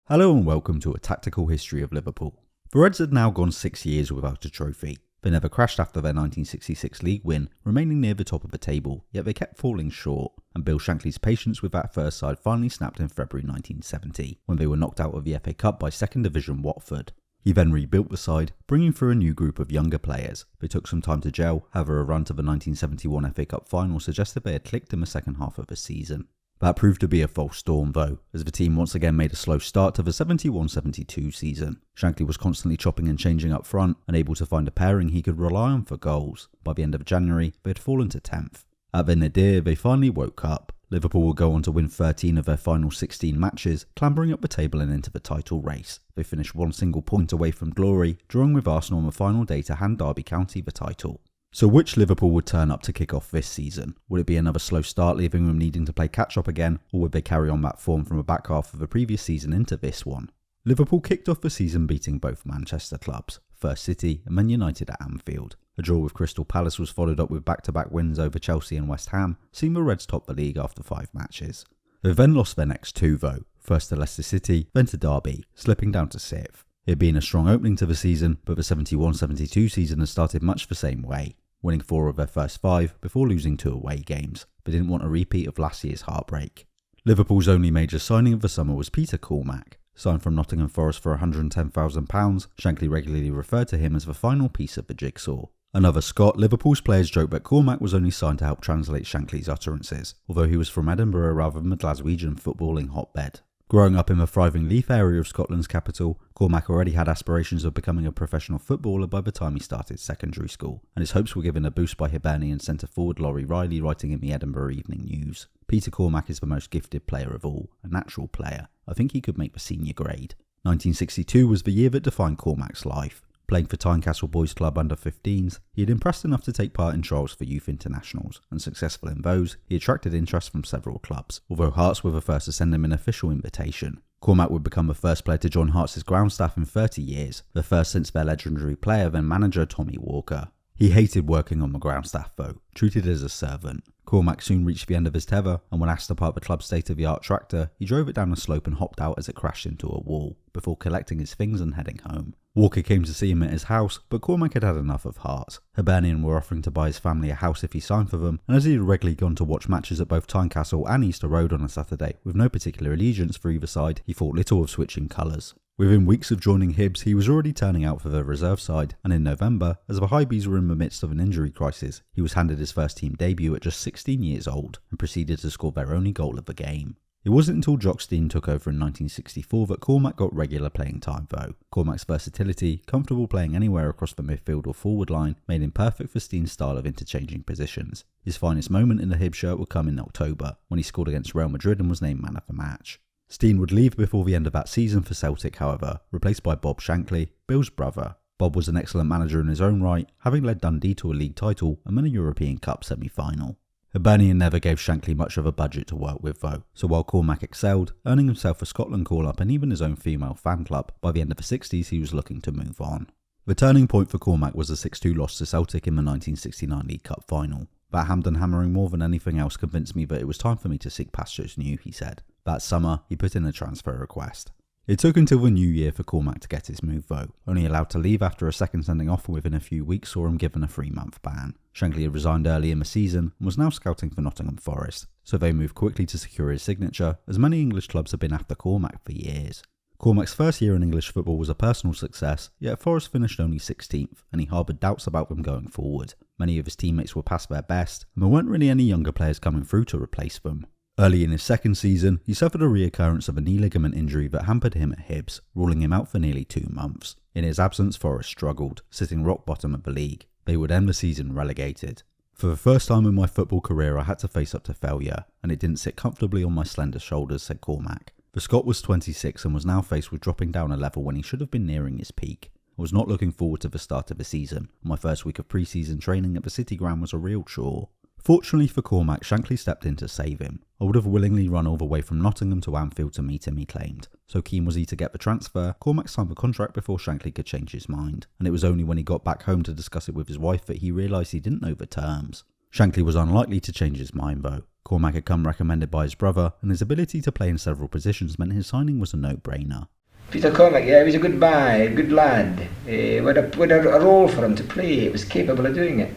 Hello and welcome to a tactical history of Liverpool. The Reds had now gone 6 years without a trophy. They never crashed after their 1966 league win, remaining near the top of the table, yet they kept falling short, and Bill Shankly's patience with that first side finally snapped in February 1970, when they were knocked out of the FA Cup by 2nd Division Watford. He then rebuilt the side, bringing through a new group of younger players. They took some time to gel, however a run to the 1971 FA Cup final suggested they had clicked in the second half of the season. That proved to be a false storm though, as the team once again made a slow start to the 71-72 season. Shankly was constantly chopping and changing up front, unable to find a pairing he could rely on for goals. By the end of January, they had fallen to 10th. At the nadir, they finally woke up. Liverpool would go on to win 13 of their final 16 matches, clambering up the table and into the title race. They finished one single point away from glory, drawing with Arsenal on the final day to hand Derby County the title. So which Liverpool would turn up to kick off this season? Would it be another slow start leaving them needing to play catch up again, or would they carry on that form from the back half of the previous season into this one? Liverpool kicked off the season beating both Manchester clubs, first City and then United at Anfield. A draw with Crystal Palace was followed up with back-to-back wins over Chelsea and West Ham, seeing the Reds top the league after 5 matches. They then lost their next 2 though, first to Leicester City, then to Derby, slipping down to 6th. It had been a strong opening to the season, but the 71-72 season had started much the same way, winning 4 of their first 5 before losing 2 away games. They didn't want a repeat of last year's heartbreak. Liverpool's only major signing of the summer was Peter Cormack. Signed from Nottingham Forest for £110,000, Shankly regularly referred to him as the final piece of the jigsaw. Another Scot, Liverpool's players joked that Cormack was only signed to help translate Shankly's utterances, although he was from Edinburgh rather than the Glaswegian footballing hotbed. Growing up in the thriving Leith area of Scotland's capital, Cormack already had aspirations of becoming a professional footballer by the time he started secondary school, and his hopes were given a boost by Hibernian centre-forward Laurie Riley writing in the Edinburgh Evening News. Peter Cormack is the most gifted player of all, a natural player. I think he could make the senior grade. 1962 was the year that defined Cormack's life. Playing for Tynecastle Boys Club under 15s, he had impressed enough to take part in trials for youth internationals, and successful in those, he attracted interest from several clubs, although Hearts were the first to send him an official invitation. Cormack would become the first player to join Hearts' ground staff in 30 years, the first since their legendary player then manager Tommy Walker. He hated working on the ground staff though, treated as a servant. Cormack soon reached the end of his tether, and when asked to park the club's state-of-the-art tractor, he drove it down a slope and hopped out as it crashed into a wall, before collecting his things and heading home. Walker came to see him at his house, but Cormack had had enough of Hearts. Hibernian were offering to buy his family a house if he signed for them, and as he had regularly gone to watch matches at both Tynecastle and Easter Road on a Saturday, with no particular allegiance for either side, he thought little of switching colours. Within weeks of joining Hibs, he was already turning out for the reserve side, and in November, as the Highbees were in the midst of an injury crisis, he was handed his first team debut at just 16 years old, and proceeded to score their only goal of the game. It wasn't until Jock Stein took over in 1964 that Cormack got regular playing time though. Cormack's versatility, comfortable playing anywhere across the midfield or forward line, made him perfect for Stein's style of interchanging positions. His finest moment in the Hibs shirt would come in October, when he scored against Real Madrid and was named man of the match. Stein would leave before the end of that season for Celtic however, replaced by Bob Shankly, Bill's brother. Bob was an excellent manager in his own right, having led Dundee to a league title and then a European Cup semi-final. Hibernian never gave Shankly much of a budget to work with though, so while Cormack excelled, earning himself a Scotland call-up and even his own female fan club, by the end of the 60s he was looking to move on. The turning point for Cormack was the 6-2 loss to Celtic in the 1969 League Cup final. That Hampden hammering more than anything else convinced me that it was time for me to seek pastures new, he said. That summer, he put in a transfer request. It took until the new year for Cormack to get his move though, only allowed to leave after a second sending off within a few weeks saw him given a 3-month ban. Shankly had resigned early in the season and was now scouting for Nottingham Forest, so they moved quickly to secure his signature, as many English clubs had been after Cormack for years. Cormack's first year in English football was a personal success, yet Forest finished only 16th, and he harboured doubts about them going forward. Many of his teammates were past their best, and there weren't really any younger players coming through to replace them. Early in his second season, he suffered a reoccurrence of a knee ligament injury that hampered him at Hibs, ruling him out for nearly 2 months. In his absence, Forest struggled, sitting rock bottom of the league. They would end the season relegated. For the first time in my football career, I had to face up to failure, and it didn't sit comfortably on my slender shoulders, said Cormack. The Scot was 26 and was now faced with dropping down a level when he should have been nearing his peak. I was not looking forward to the start of the season, and my first week of pre-season training at the City ground was a real chore. Fortunately for Cormack, Shankly stepped in to save him. I would have willingly run all the way from Nottingham to Anfield to meet him, he claimed. So keen was he to get the transfer, Cormack signed the contract before Shankly could change his mind, and it was only when he got back home to discuss it with his wife that he realised he didn't know the terms. Shankly was unlikely to change his mind though. Cormack had come recommended by his brother, and his ability to play in several positions meant his signing was a no-brainer. Peter Cormack, yeah, he was a good guy, a good lad. With a role for him to play, he was capable of doing it.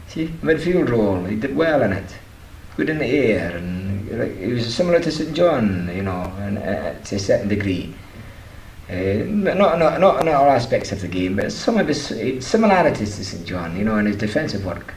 See, midfield role, he did well in it. Good in the air, and he was similar to St John, you know, to a certain degree. Not in all aspects of the game, but some of his similarities to St John, you know, in his defensive work.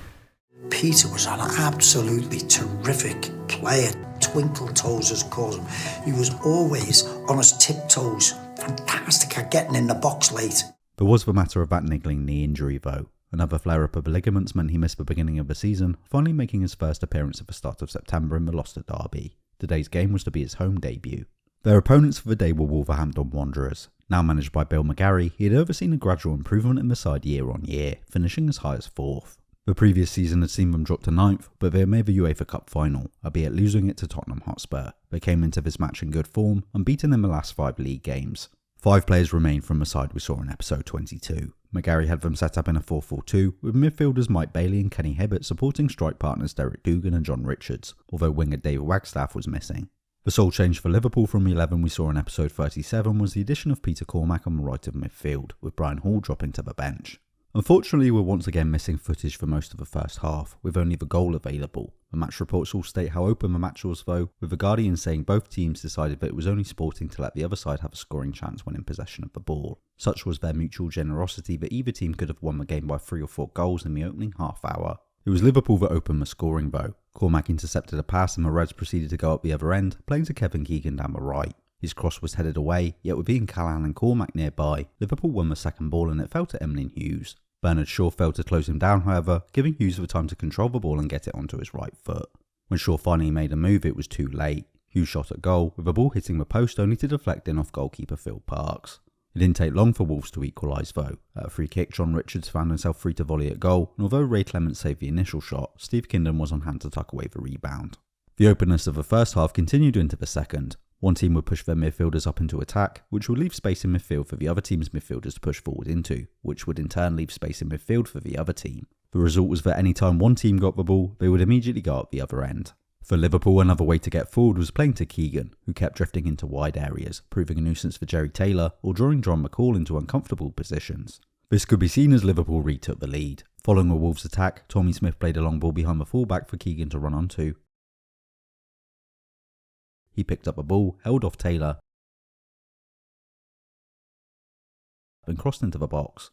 Peter was an absolutely terrific player. Twinkle toes, as calls him. He was always on his tiptoes. Fantastic at getting in the box late. There was the matter of that niggling knee injury though. Another flare-up of the ligaments meant he missed the beginning of the season, finally making his first appearance at the start of September in the Gloucester derby. Today's game was to be his home debut. Their opponents for the day were Wolverhampton Wanderers. Now managed by Bill McGarry, he had overseen a gradual improvement in the side year on year, finishing as high as 4th. The previous season had seen them drop to 9th, but they had made the UEFA Cup final, albeit losing it to Tottenham Hotspur. They came into this match in good form, unbeaten in the last 5 league games. 5 players remained from the side we saw in episode 22. McGarry had them set up in a 4-4-2, with midfielders Mike Bailey and Kenny Hibbert supporting strike partners Derek Dougan and John Richards, although winger David Wagstaff was missing. The sole change for Liverpool from the 11 we saw in episode 37 was the addition of Peter Cormack on the right of midfield, with Brian Hall dropping to the bench. Unfortunately, we're once again missing footage for most of the first half, with only the goal available. The match reports all state how open the match was though, with the Guardian saying both teams decided that it was only sporting to let the other side have a scoring chance when in possession of the ball. Such was their mutual generosity that either team could have won the game by 3 or 4 goals in the opening half hour. It was Liverpool that opened the scoring though. Cormack intercepted a pass and the Reds proceeded to go up the other end, playing to Kevin Keegan down the right. His cross was headed away, yet with Ian Callaghan and Cormack nearby, Liverpool won the second ball and it fell to Emlyn Hughes. Bernard Shaw failed to close him down however, giving Hughes the time to control the ball and get it onto his right foot. When Shaw finally made a move it was too late. Hughes shot at goal, with the ball hitting the post only to deflect in off goalkeeper Phil Parks. It didn't take long for Wolves to equalise though. At a free kick, John Richards found himself free to volley at goal, and although Ray Clement saved the initial shot, Steve Kindon was on hand to tuck away the rebound. The openness of the first half continued into the second. One team would push their midfielders up into attack, which would leave space in midfield for the other team's midfielders to push forward into, which would in turn leave space in midfield for the other team. The result was that any time one team got the ball, they would immediately go up the other end. For Liverpool, another way to get forward was playing to Keegan, who kept drifting into wide areas, proving a nuisance for Jerry Taylor or drawing John McCall into uncomfortable positions. This could be seen as Liverpool retook the lead. Following a Wolves attack, Tommy Smith played a long ball behind the fullback for Keegan to run onto. He picked up a ball, held off Taylor, and crossed into the box.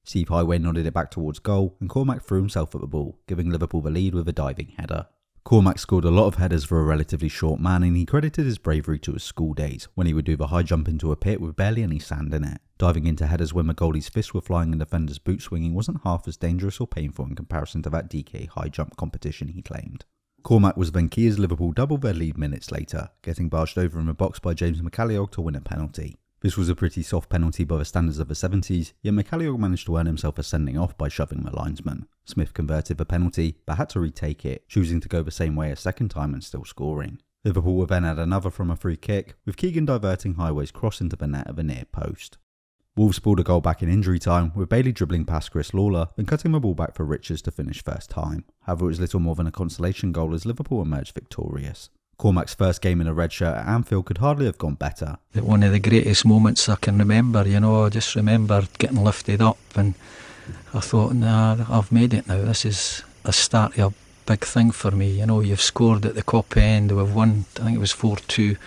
Steve Highway nodded it back towards goal, and Cormack threw himself at the ball, giving Liverpool the lead with a diving header. Cormack scored a lot of headers for a relatively short man, and he credited his bravery to his school days, when he would do the high jump into a pit with barely any sand in it. Diving into headers when the goalie's fists were flying and defenders' boot swinging wasn't half as dangerous or painful in comparison to that DK high jump competition he claimed. Cormack was then key as Liverpool doubled their lead minutes later, getting barged over in the box by James McCalliog to win a penalty. This was a pretty soft penalty by the standards of the 70s, yet McCalliog managed to earn himself a sending off by shoving the linesman. Smith converted the penalty, but had to retake it, choosing to go the same way a second time and still scoring. Liverpool would then add another from a free kick, with Keegan diverting Highway's cross into the net of a near post. Wolves pulled a goal back in injury time, with Bailey dribbling past Chris Lawler, then cutting the ball back for Richards to finish first time. However, it was little more than a consolation goal as Liverpool emerged victorious. Cormack's first game in a red shirt at Anfield could hardly have gone better. One of the greatest moments I can remember, I just remember getting lifted up and I thought, nah, I've made it now. This is the start of a big thing for me. You've scored at the Cop end, we've won, I think it was 4-2,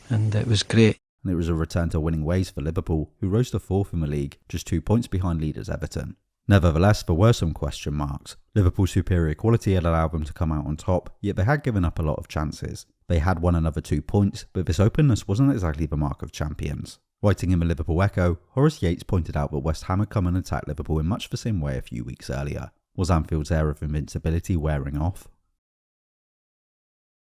and it was great. And it was a return to winning ways for Liverpool, who rose to 4th in the league, just 2 points behind leaders Everton. Nevertheless, there were some question marks. Liverpool's superior quality had allowed them to come out on top, yet they had given up a lot of chances. They had won another 2 points, but this openness wasn't exactly the mark of champions. Writing in the Liverpool Echo, Horace Yates pointed out that West Ham had come and attacked Liverpool in much the same way a few weeks earlier. Was Anfield's air of invincibility wearing off?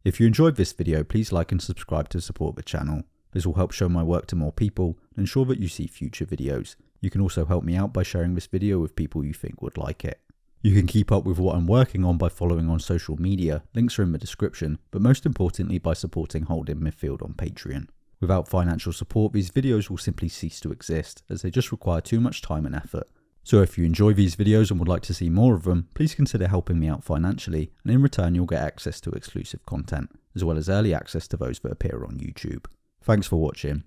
If you enjoyed this video, please like and subscribe to support the channel. This will help show my work to more people and ensure that you see future videos. You can also help me out by sharing this video with people you think would like it. You can keep up with what I'm working on by following on social media, links are in the description, but most importantly by supporting Holding Midfield on Patreon. Without financial support, these videos will simply cease to exist, as they just require too much time and effort. So if you enjoy these videos and would like to see more of them, please consider helping me out financially, and in return you'll get access to exclusive content, as well as early access to those that appear on YouTube. Thanks for watching.